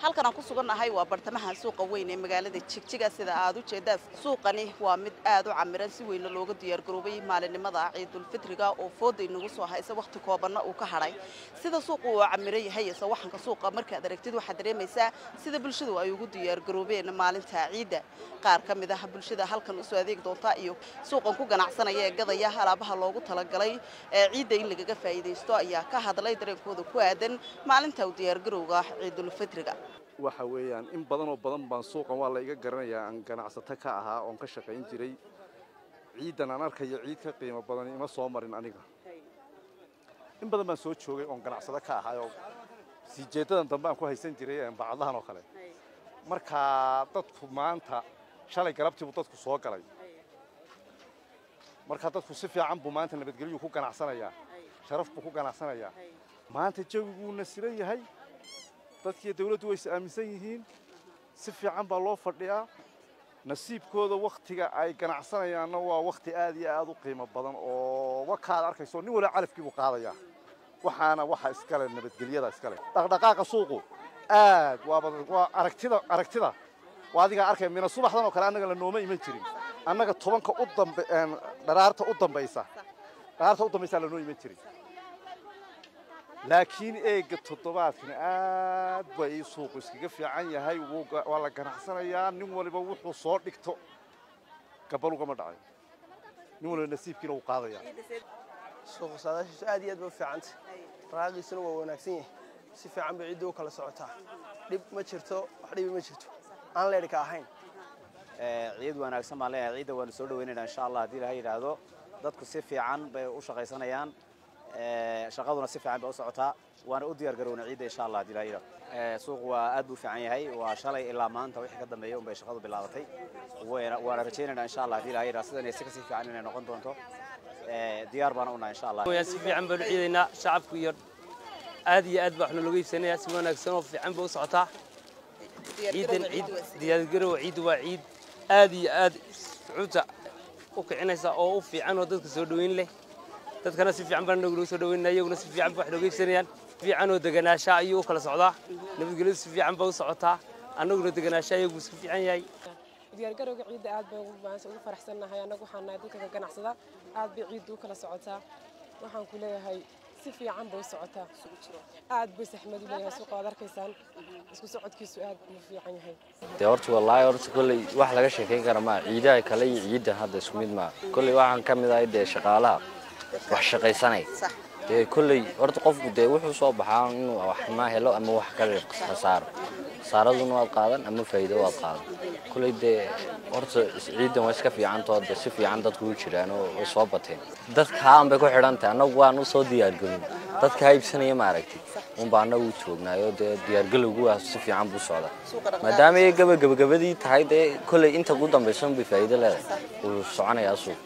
halkan aan ku sugannahay waa bartamaha suuqa weyn ee magaalada Jigjiga sida aad u jeedaas suuqani waa mid aad u camiran si weyn looga diyaar garoobay maalinimada Ciidul Fitriga oo fooday nagu soo haysa waqti koobanna uu ka haray sida suuqu uu camiran yahay waxanka suuqa markaad aragtid waxaad dareemaysaa sida bulshadu ay ugu diyaar garoobeen maalinta ciida qaar ka mid ah bulshada halkan u soo adeeg doonta iyo suuqan ku ganacsanaya ee gadaya alaabaha loogu talagalay ciida in laga faa'iideysto ayaa ka hadlay dareenkooda ku aadan maalinta u diyaar garowga Ciidul Fitriga waxa weeyaan in badan baan suuqan waa la iga garanayaa aan ganacsato ka ahaa oo ka shaqayn jiray ciidan aan arkayo ciid ka qiimo badan ima soo marin aniga in badan baan soo joogay oo ganacsato ka ahaa oo si jeedadan dambe aan ku haysan jiray bacdahan oo kale marka dadku maanta shalay galabtii uu dadku soo galay marka dadku si fiican buu maanta nabadgelyo ku ganacsanayaa sharaf buu ku ganacsanayaa maanta jawigu nasiran yahay dadkii dawladdu way aaminsan yihiin si fiican baa loo fadhiyaa nasiibkooda waqtiga ay ganacsanayaanna waa waqti aad iyo aad u qiimo badan oo wakaad arkayso nin wala calafkii uu qaadaya waxaana waxa iska leh nabadgelyada iska leh dhaqdhaqaaqa suuqu aad waa aragtida waa adiga arkay mina subaxdan oo kale anaga la nooma iman jirin annaga 10ka u dambe dharaarta u dambaysa la noo iman jirin laakiin eega toddobaadkan aad bay suuqu iskaga fiican yahay waa la ganacsanayaa nin waliba wuxuu soo dhigto gabal uga ma dhacay nin waliba nasiibkiina uu qaadaya suuqa saadaashiisu aad iyo aad u fiicantay raaqiisuna waa wanaagsan yahay si fiican bay ciiddu kala socotaa dib ma jirto wax dhib ma jirto aan leedka ahayn ciid wanaagsan ma leeyahay ciidda waan soo dhaweynaynaa insha Allah hadii la yiraahdo dadku si fiican bay u shaqaysanayaan shaqaduna si fiican bay u socotaa waana u diyaar garownaa ciidda insha Allah hadii la yiraahdo suuq waa aad u fiican yahay waa shalay ilaa maanta wixii ka dambeeyay bay shaqadu bilaabatay waana rajaynaynaa insha Allah hadii la yiraahdo sidan si kasi fiican inay noqon doonto diyaar baan u nahay insha Allah si fiican baan ciideynaa shacabku iyo aad iyo aad baan looga iibsanayaa si wanaagsan oo fiican bay u socotaa ciidan diyaar garow ciid waa ciid aad iyo aad suuqta u kicinaysa oo u fiican oo dadka soo dhaweyn leh dadkana si fiican baan nagu soo dhaweynaa iyaguna si fiican wax looga iibsanayaan fiican oo deganaasha ayuu kala socdaa nabadgelyo si fiican baa u socotaa annaguna deganaasha ayagu si fiican yahay diyaar garowga ciidda aad baan ugu faraxsanahay anagu waxaan nahay dadka ganacsada aad bay ciiddu kala socotaa waxaan ku leeyahay si fiican bay u socotaa aad bay saxmad u leeyahay suuqa aad arkaysaan isku socodkiisu aad buu fiican yahay horta wallahi kulli wax laga sheekeyn kara ma ciidaha kale iyo ciidan hadda isku mid ma kulli waxaan ka mid ahay shaqaalaha wax shaqaysanay kulli horta qofku wuxuu soo baxaa inuu wax ma helo ama wax kale khasaaraduna waa qaadan ama faa'iido waa qaadan kulli horta ciidan waa iska fiican tood si fiican dadku u jiraan oo soo bateen dadka aan bay ku xidhantahay anagu waan u soo diyaar garoon dadka iibsanaya ma aragtay baan anagu joognaayo diyaar galowgu waa si fiican buu socdaa maadaama ay gabagabadii tahay kulli inta ugu dambaysan bay faa'iido leedahay uu soconayaa suuq